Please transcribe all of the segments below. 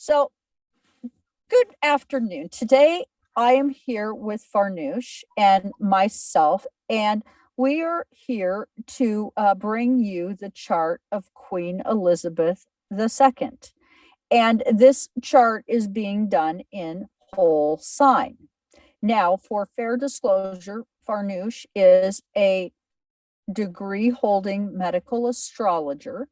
So, good afternoon. Today, I am here with Farnoosh and myself, and we are here to bring you the chart of Queen Elizabeth II. And this chart is being done in whole sign. Now, for fair disclosure, Farnoosh is a degree holding medical astrologer,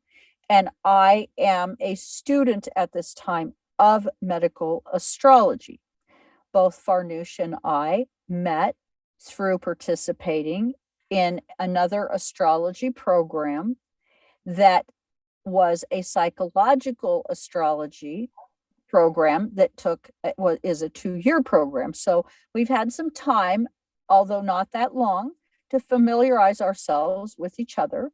and I am a student at this time of medical astrology. Both Farnoosh and I met through participating in another astrology program that was a psychological astrology program that is a 2-year program. So we've had some time, although not that long, to familiarize ourselves with each other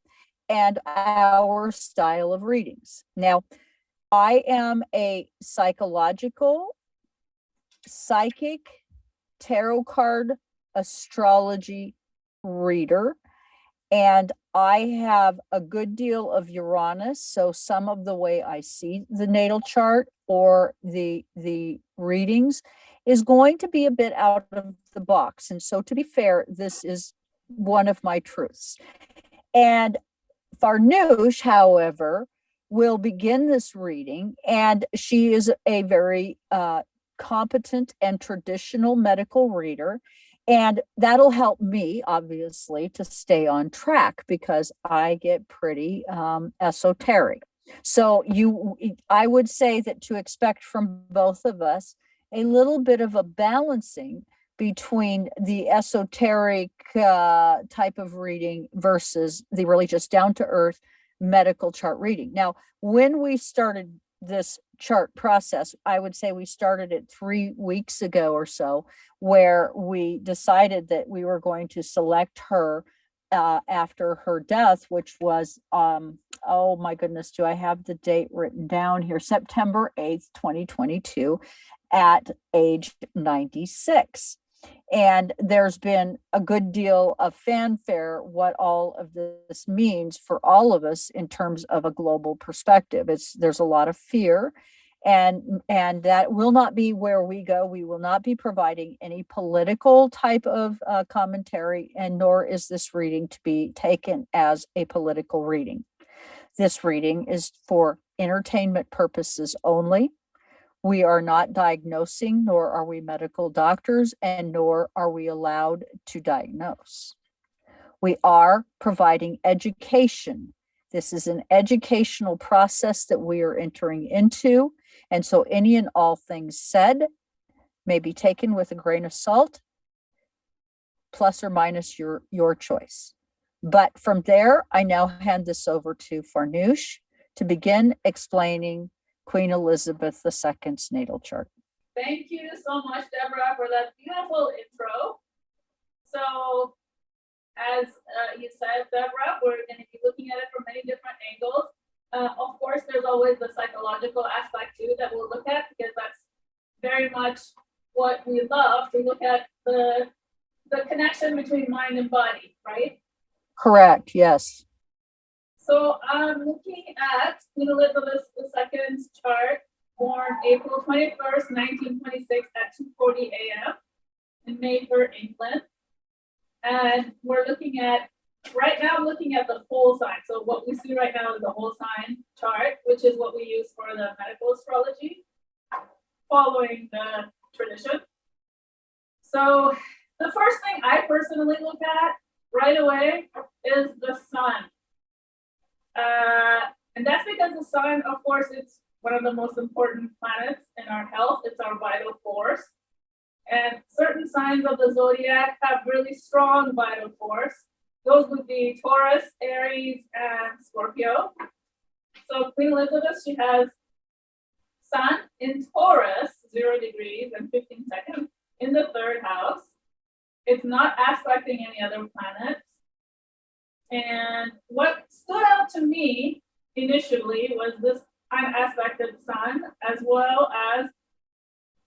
and our style of readings. Now, I am a psychological, psychic, tarot card, astrology reader, and I have a good deal of Uranus. So some of the way I see the natal chart or the readings is going to be a bit out of the box. And so to be fair, this is one of my truths. And Farnoosh, however, will begin this reading, and she is a very competent and traditional medical reader. And that'll help me, obviously, to stay on track because I get pretty esoteric. So I would say that to expect from both of us a little bit of a balancing between the esoteric type of reading versus the really just down to earth medical chart reading. Now, when we started this chart process, I would say we started it 3 weeks ago or so, where we decided that we were going to select her after her death, which was, oh my goodness, do I have the date written down here? September 8th, 2022, at age 96. And there's been a good deal of fanfare what all of this means for all of us in terms of a global perspective. There's a lot of fear, and that will not be where we go. We will not be providing any political type of commentary, and nor is this reading to be taken as a political reading. This reading is for entertainment purposes only. We are not diagnosing, nor are we medical doctors, and nor are we allowed to diagnose. We are providing education. This is an educational process that we are entering into. And so any and all things said may be taken with a grain of salt, plus or minus your choice. But from there, I now hand this over to Farnoosh to begin explaining Queen Elizabeth II's natal chart. Thank you so much, Deborah, for that beautiful intro. So, as you said, Deborah, we're going to be looking at it from many different angles. Of course, there's always the psychological aspect too that we'll look at, because that's very much what we love, to look at the connection between mind and body, right? Correct, yes. So I'm looking at Queen Elizabeth II's chart, born April 21st, 1926 at 2:40 a.m. in Mayfair, England. And we're looking at, right now I'm looking at the whole sign. So what we see right now is the whole sign chart, which is what we use for the medical astrology, following the tradition. So the first thing I personally look at right away is the sun. And that's because the sun, of course, it's one of the most important planets in our health. It's our vital force. And certain signs of the zodiac have really strong vital force. Those would be Taurus, Aries, and Scorpio. So Queen Elizabeth, she has sun in Taurus, 0 degrees and 15 seconds, in the 3rd house. It's not aspecting any other planets. And what stood out to me initially was this unaspected sun, as well as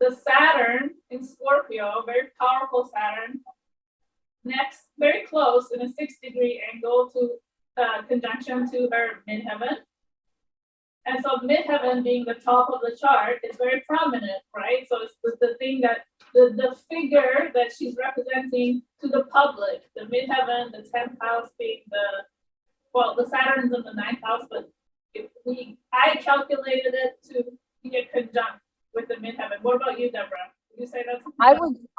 the Saturn in Scorpio, very powerful Saturn, next, very close in a 6-degree angle to conjunction to her midheaven. And so midheaven being the top of the chart is very prominent, right? So it's the thing that the figure that she's representing to the public, the midheaven, the 10th house being the Saturn's in the 9th house, but I calculated it to be a conjunct with the midheaven. What about you, Deborah? Would you say that's?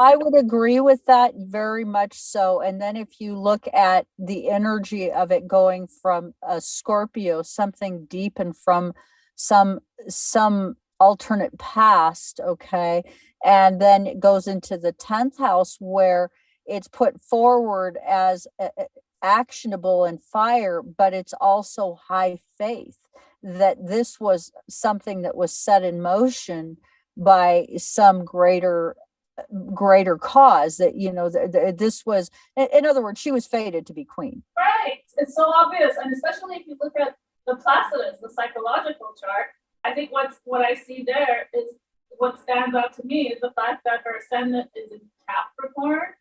I would agree with that very much so. And then if you look at the energy of it going from a Scorpio, something deep and from some alternate past, okay, and then it goes into the 10th house where it's put forward as actionable and fire, but it's also high faith that this was something that was set in motion by some greater cause, that this was, in other words, she was fated to be queen. Right. It's so obvious, and especially if you look at the Placidus, the psychological chart, I think what I see there is what stands out to me is the fact that her ascendant is in Capricorn.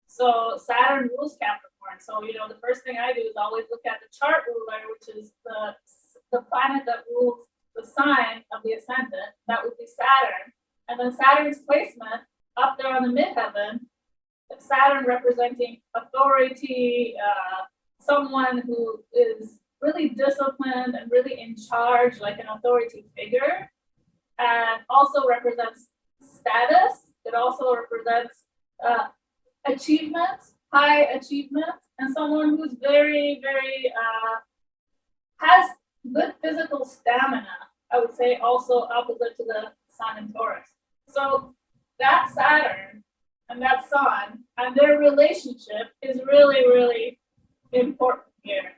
So Saturn rules Capricorn. So the first thing I do is always look at the chart ruler, which is the planet that rules the sign of the ascendant. That would be Saturn. And then Saturn's placement up there on the midheaven, Saturn representing authority, someone who is really disciplined and really in charge, like an authority figure, and also represents status. It also represents achievement, high achievement, and someone who's very, very has good physical stamina. I would say also opposite to the Sun in Taurus. So that Saturn and that Sun and their relationship is really, really important here,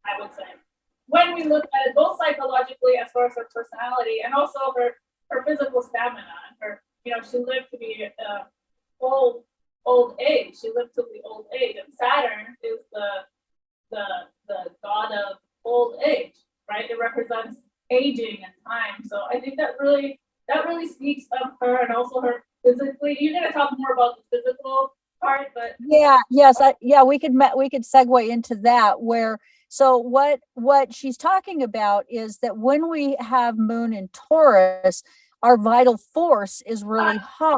I would say. When we look at it both psychologically as far as her personality and also her physical stamina and her, she lived to be old age. She lived to the old age, and Saturn is the god of old age, right? It represents aging and time. So I think that really speaks of her, and also her physically. You're going to talk more about the physical part, but we could segue into that. Where so what she's talking about is that when we have Moon in Taurus, our vital force is really high.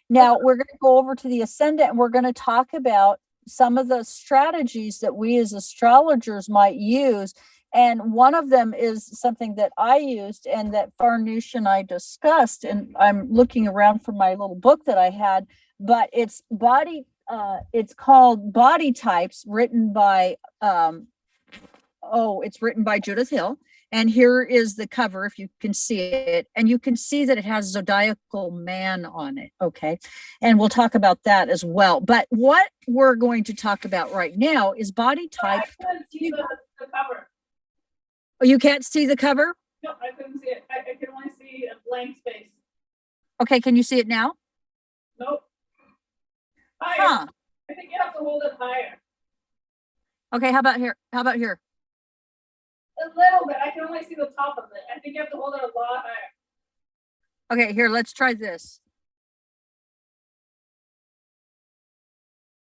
Now we're going to go over to the ascendant, and we're going to talk about some of the strategies that we as astrologers might use. And one of them is something that I used and that Farnoosh and I discussed. And I'm looking around for my little book that I had, but it's called Body Types, written by Judith Hill. And here is the cover, if you can see it. And you can see that it has zodiacal man on it. Okay. And we'll talk about that as well. But what we're going to talk about right now is body type. I couldn't see the cover. Oh, you can't see the cover? No, I couldn't see it. I can only see a blank space. Okay. Can you see it now? Nope. Higher. I think you have to hold it higher. Okay. How about here? A little bit. I can only see the top of it. I think you have to hold it a lot higher. Okay, here, let's try this.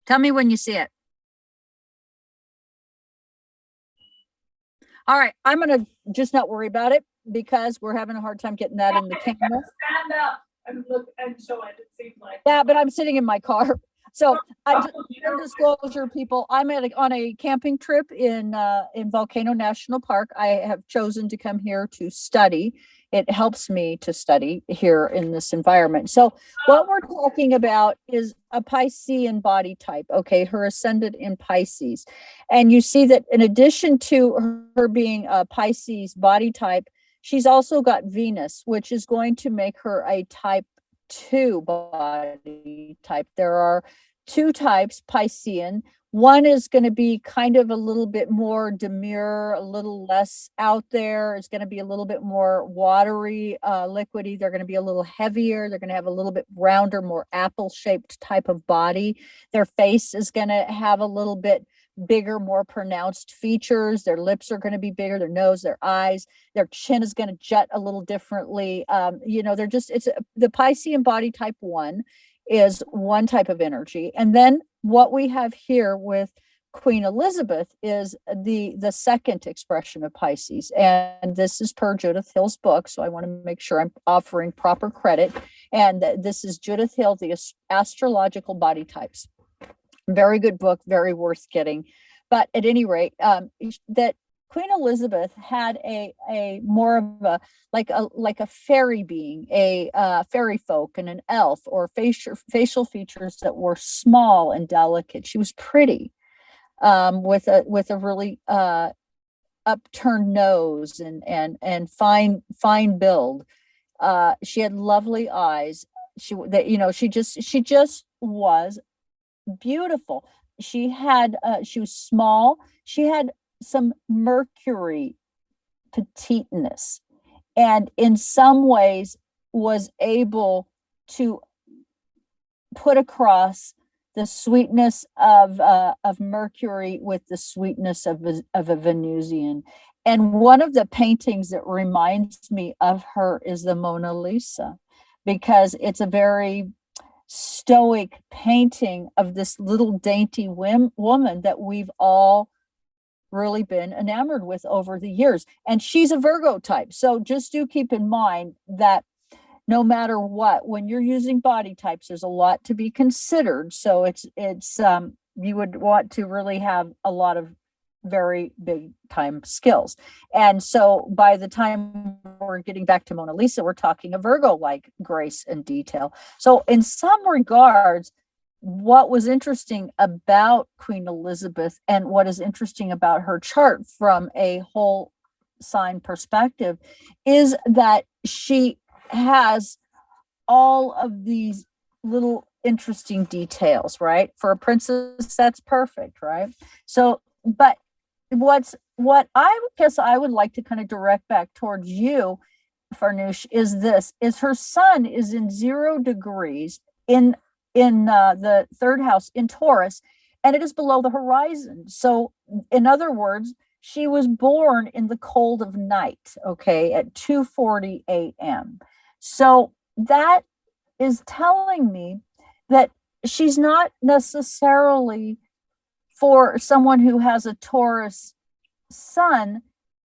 Tell me when you see it. All right, I'm going to just not worry about it because we're having a hard time getting that in the camera. Stand up and look and show it, it seems like. Yeah, but I'm sitting in my car. So for disclosure, people, I'm on a camping trip in Volcano National Park. I have chosen to come here to study. It helps me to study here in this environment. So what we're talking about is a Piscean body type. Okay, her ascendant in Pisces. And you see that in addition to her being a Pisces body type, she's also got Venus, which is going to make her a type 2 body type. There are 2 types, Piscean. One is going to be kind of a little bit more demure, a little less out there. It's going to be a little bit more watery, liquidy. They're going to be a little heavier. They're going to have a little bit rounder, more apple-shaped type of body. Their face is going to have a little bit bigger, more pronounced features. Their lips are going to be bigger, their nose, their eyes, their chin is going to jut a little differently. The Piscean body type 1 is one type of energy. And then what we have here with Queen Elizabeth is the second expression of Pisces, and this is per Judith Hill's book, so I want to make sure I'm offering proper credit. And this is Judith Hill, the Astrological Body Types. Very good book, very worth getting. But at any rate, that Queen Elizabeth had a more of a like a fairy being, a fairy folk, and an elf, or facial features that were small and delicate. She was pretty, with a really upturned nose and fine build. She had lovely eyes. She just was beautiful. She was small. She had some Mercury petiteness, and in some ways was able to put across the sweetness of Mercury with the sweetness of a Venusian. And one of the paintings that reminds me of her is the Mona Lisa, because it's a very stoic painting of this little dainty woman that we've all really been enamored with over the years. And she's a Virgo type. So just do keep in mind that no matter what, when you're using body types, there's a lot to be considered. So it's you would want to really have a lot of very big time skills. And so by the time we're getting back to Mona Lisa, we're talking a Virgo like grace and detail. So in some regards, what was interesting about Queen Elizabeth, and what is interesting about her chart from a whole sign perspective, is that she has all of these little interesting details, right? For a princess, that's perfect, right? So, but what I guess I would like to kind of direct back towards you, Farnoosh, is her sun is in 0 degrees in the third house in Taurus, and it is below the horizon. So in other words, she was born in the cold of night, okay, at 2:40 a.m. So that is telling me that she's not necessarily, for someone who has a Taurus sun,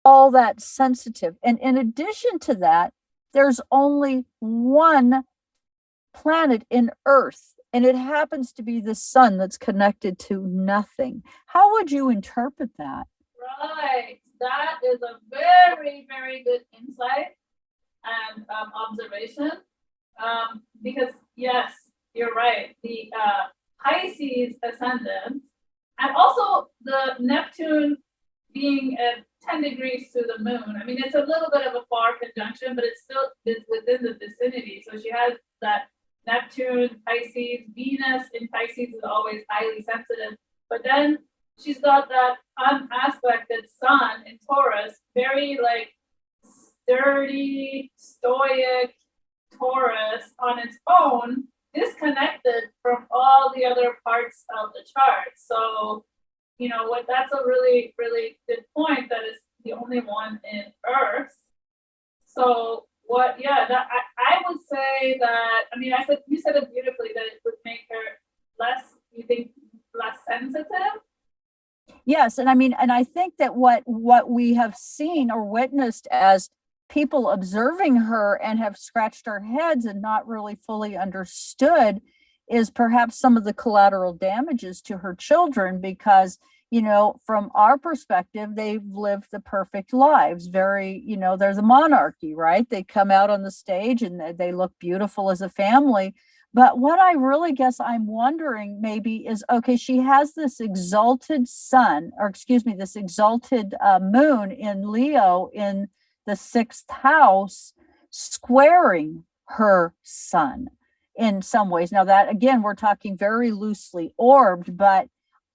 all that sensitive. And in addition to that, there's only one planet in Earth, and it happens to be the sun that's connected to nothing. How would you interpret that? Right. That is a very, very good insight and observation. Because yes, you're right. The Pisces ascendant, and also the Neptune being at 10 degrees to the moon. I mean, it's a little bit of a far conjunction, but it's still within the vicinity. So she has that Neptune, Pisces, Venus in Pisces is always highly sensitive. But then she's got that unaspected sun in Taurus, very like sturdy, stoic Taurus on its own, disconnected from all the other parts of the chart. So, that's a really, really good point. That is the only one in Earth. So I would say that, I mean, you said it beautifully, that it would make her less sensitive. Yes, and I think that what we have seen or witnessed as people observing her and have scratched our heads and not really fully understood is perhaps some of the collateral damages to her children, because from our perspective, they've lived the perfect lives. Very, they're the monarchy, right? They come out on the stage and they look beautiful as a family. But what I really guess I'm wondering maybe is, okay, she has this exalted sun, or excuse me, this exalted moon in Leo in the 6th house, squaring her sun in some ways. Now that, again, we're talking very loosely orbed, but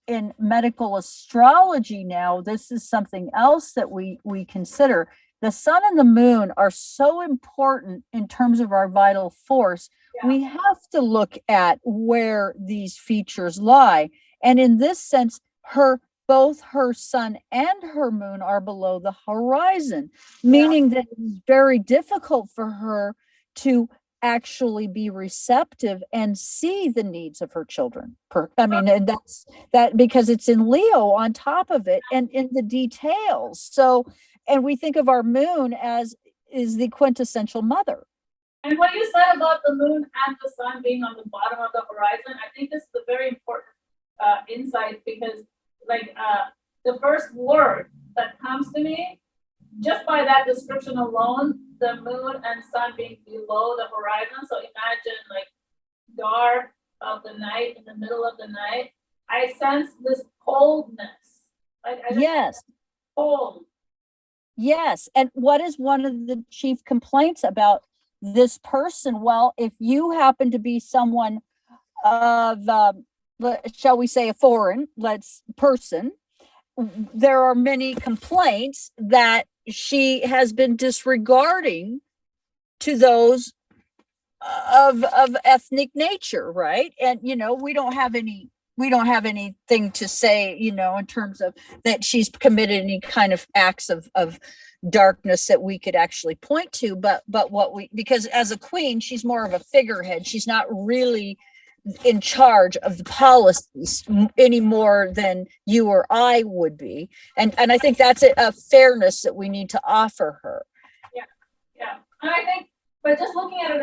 in medical astrology now, this is something else that we consider. The sun and the moon are so important in terms of our vital force. Yeah. We have to look at where these features lie. And in this sense, both her sun and her moon are below the horizon, meaning that it's very difficult for her to actually be receptive and see the needs of her children. And that's that, because it's in Leo on top of it and in the details. So, and we think of our moon as is the quintessential mother. And what you said about the moon and the sun being on the bottom of the horizon, I think this is a very important insight, because the first word that comes to me, just by that description alone, the moon and sun being below the horizon. So imagine like dark of the night, in the middle of the night. I sense this coldness. Yes. Cold. Yes. And what is one of the chief complaints about this person? Well, if you happen to be someone of, shall we say, a foreign person, there are many complaints that she has been disregarding to those of ethnic nature, right? And we don't have anything to say, in terms of that she's committed any kind of acts of darkness that we could actually point to, but because as a queen, she's more of a figurehead. She's not really in charge of the policies any more than you or I would be. And I think that's a fairness that we need to offer her. Yeah. And I think, but just looking at it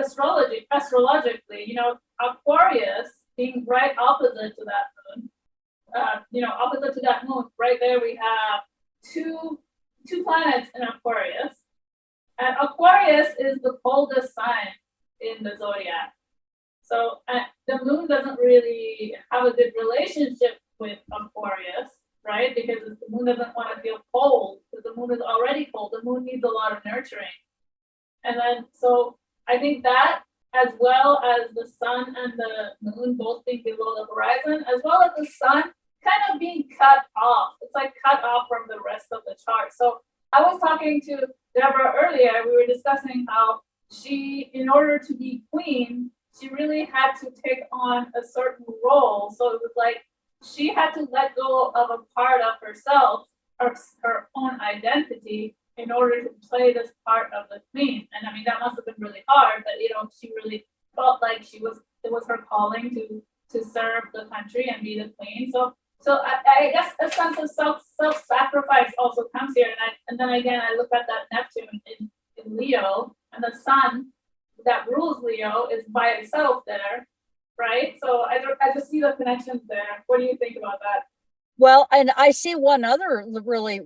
astrologically, Aquarius being right opposite to that moon, right there we have two planets in Aquarius. And Aquarius is the coldest sign in the zodiac. So the moon doesn't really have a good relationship with Aquarius, right? Because the moon doesn't want to feel cold, because the moon is already cold. The moon needs a lot of nurturing. And then, so I think that, as well as the sun and the moon both being below the horizon, as well as the sun kind of being cut off. It's like cut off from the rest of the chart. So I was talking to Deborah earlier. We were discussing how she, in order to be queen, she really had to take on a certain role. So it was like she had to let go of a part of herself, her own identity, in order to play this part of the queen. And I mean, that must have been really hard, but she really felt like it was her calling to serve the country and be the queen. So I guess a sense of self-sacrifice also comes here. And then again, I look at that Neptune in Leo, and the sun that rules Leo is by itself there, right? So I just see the connections there. What do you think about that? Well, and I see one other really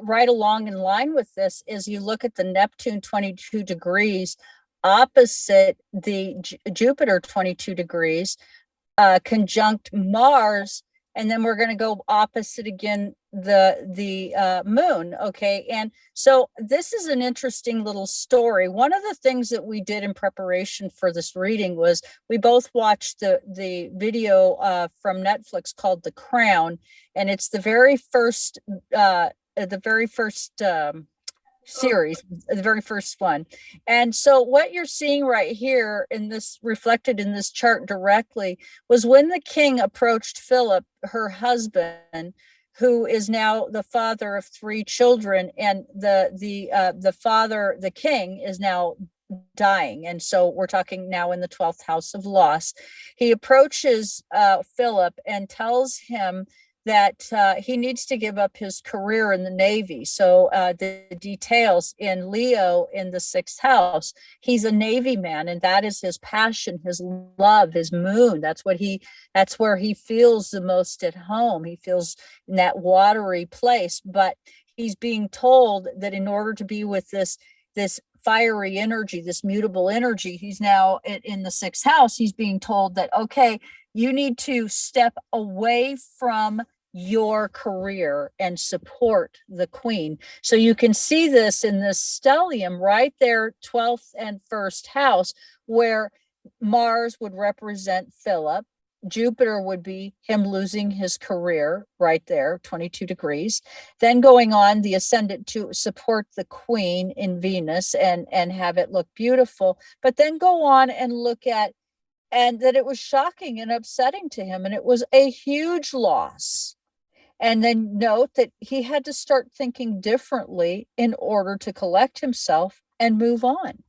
right along in line with this is you look at the Neptune 22 degrees opposite the Jupiter 22 degrees, conjunct Mars, and then we're going to go opposite again the moon. Okay, and so this is an interesting little story. One of the things that we did in preparation for this reading was we both watched the video from Netflix called The Crown, and it's the very first series, the very first one. And so what you're seeing right here in this, reflected in this chart directly, was when the king approached Philip, her husband, who is now the father of 3 children, and the king is now dying. And so we're talking now in the 12th house of loss. He approaches Philip and tells him that he needs to give up his career in the Navy. So the details in Leo in the 6th house, he's a Navy man, and that is his passion, his love, his moon. That's where he feels the most at home. He feels in that watery place, but he's being told that in order to be with this fiery energy, this mutable energy, he's now in the 6th house. He's being told that, okay, you need to step away from your career and support the queen. So you can see this in this stellium right there, 12th and 1st house, where Mars would represent Philip. Jupiter would be him losing his career right there, 22 degrees. Then going on the ascendant to support the queen in Venus and have it look beautiful. But then go on and look at, and that it was shocking and upsetting to him. And it was a huge loss. And then note that he had to start thinking differently in order to collect himself and move on.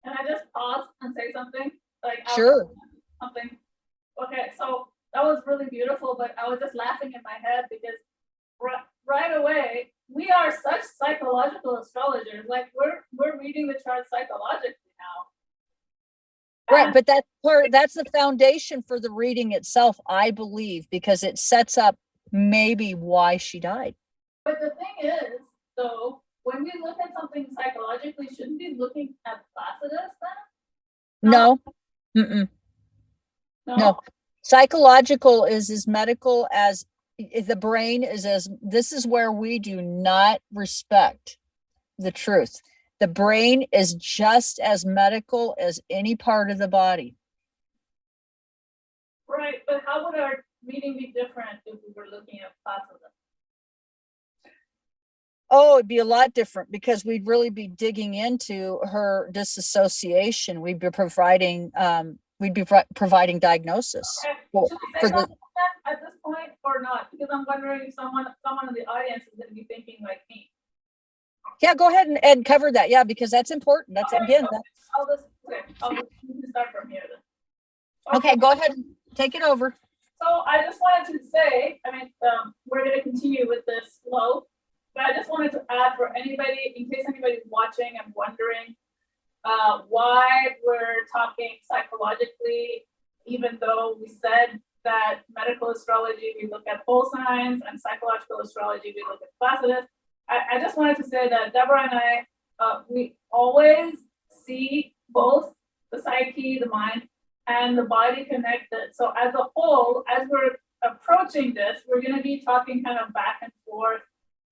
Can I just pause and say something? Like, Sure. something. Okay, so that was really beautiful, but I was just laughing in my head because right away, we are such psychological astrologers. Like we're reading the chart psychologically now. Right, And but that's the foundation for the reading itself, I believe, because it sets up maybe why she died. but the thing is, though, when we look at something psychologically, shouldn't we be looking at Placidus then? No. Mm-mm. No? No. Psychological is as medical as the brain is. As this is where we do not respect the truth. The brain is just as medical as any part of the body. Right, but how would our reading be different if we were looking at Placidus? Oh, it'd be a lot different because we'd really be digging into her disassociation. We'd be providing diagnosis. Okay, Well, should we for say the something at this point or not? Because I'm wondering if someone in the audience is going to be thinking like me. yeah, go ahead and cover that. Yeah, because that's important. That's again. I'll just start from here then. Okay, go ahead and take it over. So I just wanted to say, I mean, we're going to continue with this flow, but I just wanted to add for anybody, in case anybody's watching and wondering why we're talking psychologically, even though we said that medical astrology, we look at whole signs, and psychological astrology, we look at Placidus. I just wanted to say that Deborah and I, we always see both the psyche, the mind, and the body connected. So as a whole, as we're approaching this, we're going to be talking kind of back and forth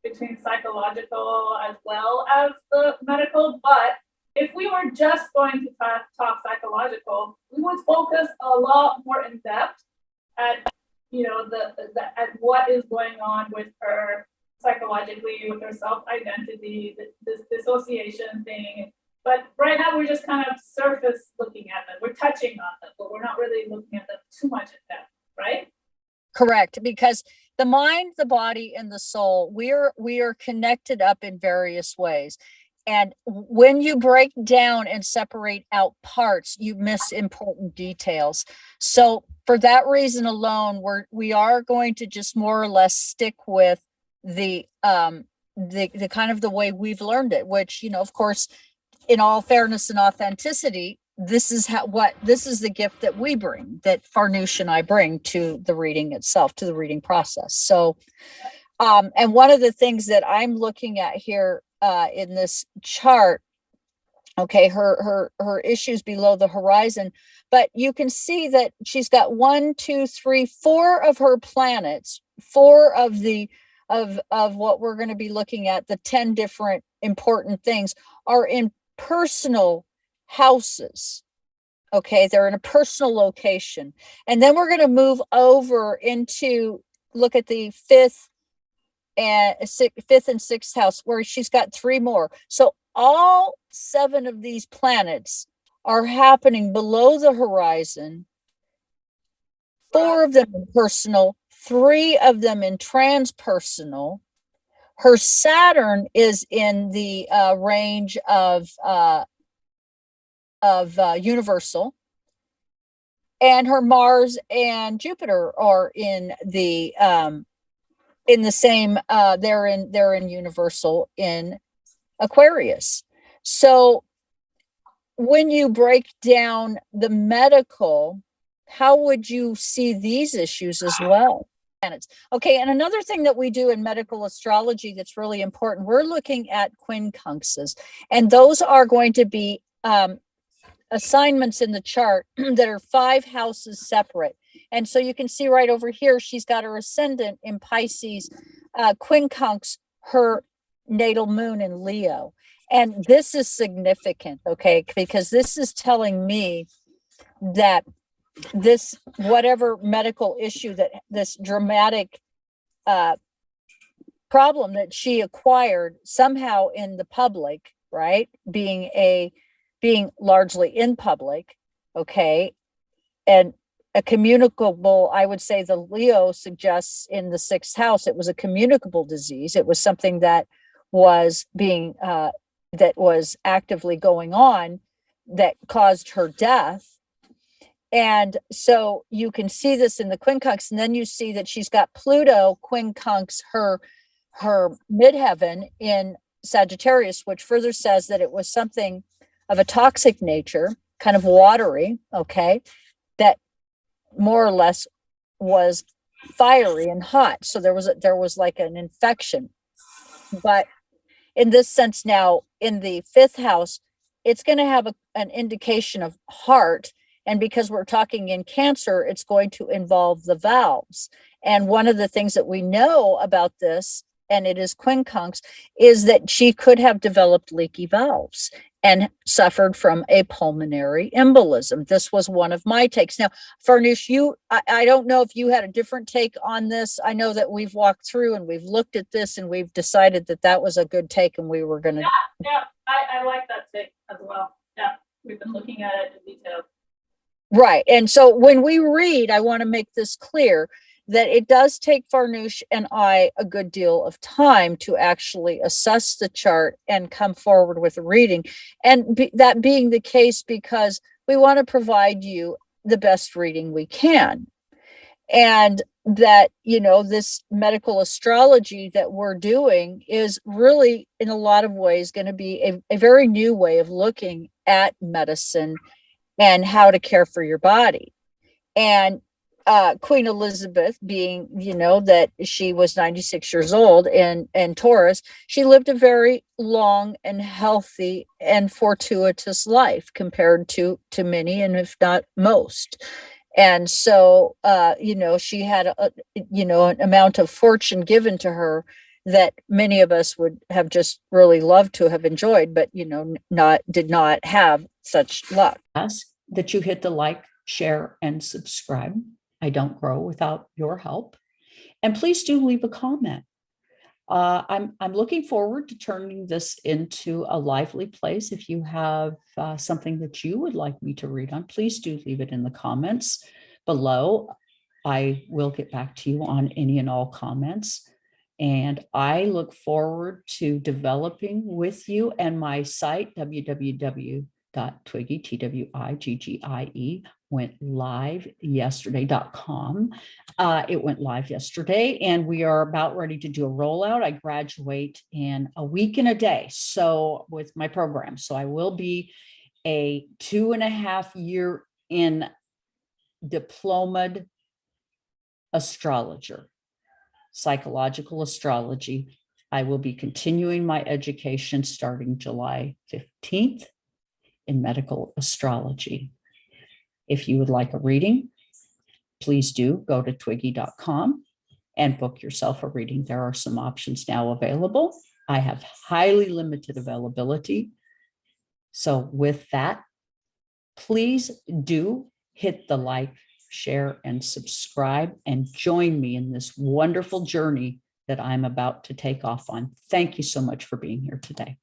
between psychological as well as the medical. But if we were just going to talk psychological, we would focus a lot more in depth at, you know, at what is going on with her psychologically, with her self-identity, this dissociation thing. But right now we're just kind of surface looking at them. We're touching on them, but we're not really looking at them too much in depth, right? Correct, because the mind, the body, and the soul, we are connected up in various ways. And when you break down and separate out parts, you miss important details. So for that reason alone, we are going to just more or less stick with the kind of the way we've learned it, which, you know, of course, in all fairness and authenticity, this is the gift that we bring, that Farnoosh and I bring to the reading itself, to the reading process. So, and one of the things that I'm looking at here in this chart, okay, her issues below the horizon, but you can see that she's got 1, 2, 3, 4 of her planets, 4 of the of what we're going to be looking at, the 10 different important things are in personal houses. Okay, they're in a personal location. And then we're going to move over into look at the fifth and sixth house, where she's got 3 more. So all 7 of these planets are happening below the horizon. 4 of them in personal, 3 of them in transpersonal. Her Saturn is in the range of universal, and her Mars and Jupiter are in the same. They're in universal in Aquarius. So when you break down the medical, how would you see these issues as well? Okay, and another thing that we do in medical astrology that's really important, we're looking at quincunxes, and those are going to be assignments in the chart that are 5 houses separate. And so you can see right over here, she's got her ascendant in Pisces, quincunx her natal moon in Leo. And this is significant, okay, because this is telling me that this, whatever medical issue, that this dramatic problem that she acquired somehow in the public, right, being largely in public, okay, and a communicable, I would say the Leo suggests in the 6th house, it was a communicable disease. It was something that was being that was actively going on, that caused her death. And so you can see this in the quincunx, and then you see that she's got Pluto quincunx her midheaven in Sagittarius, which further says that it was something of a toxic nature, kind of watery, okay, that more or less was fiery and hot. So there was like an infection. But in this sense, now in the fifth house, it's going to have an indication of heart. And because we're talking in Cancer, it's going to involve the valves. And one of the things that we know about this, and it is quincunx, is that she could have developed leaky valves and suffered from a pulmonary embolism. This was one of my takes. Now, Farnoosh, I don't know if you had a different take on this. I know that we've walked through and we've looked at this and we've decided that that was a good take and we were going to. Yeah, I like that take as well. Yeah, we've been looking at it in detail. Right. And so when we read, I want to make this clear that it does take Farnoosh and I a good deal of time to actually assess the chart and come forward with a reading. And that being the case, because we want to provide you the best reading we can. And that, this medical astrology that we're doing is really, in a lot of ways, going to be a very new way of looking at medicine and how to care for your body. And Queen Elizabeth, being, that she was 96 years old and Taurus, she lived a very long and healthy and fortuitous life compared to many, and if not most. And so, she had an amount of fortune given to her that many of us would have just really loved to have enjoyed, but, did not have such luck. Ask that you hit the like, share, and subscribe. I don't grow without your help. And please do leave a comment. I'm looking forward to turning this into a lively place. If you have something that you would like me to read on, please do leave it in the comments below. I will get back to you on any and all comments. And I look forward to developing with you, and my site, www.twiggy, TWIGGIE, went live yesterday.com. It went live yesterday, and we are about ready to do a rollout. I graduate in a week and a day, so with my program. So I will be a 2.5 year in diplomaed astrologer, psychological astrology. I will be continuing my education starting July 15th in medical astrology. If you would like a reading, please do go to twiggy.com and book yourself a reading. There are some options now available. I have highly limited availability. So with that, please do hit the like, share, and subscribe, and join me in this wonderful journey that I'm about to take off on. Thank you so much for being here today.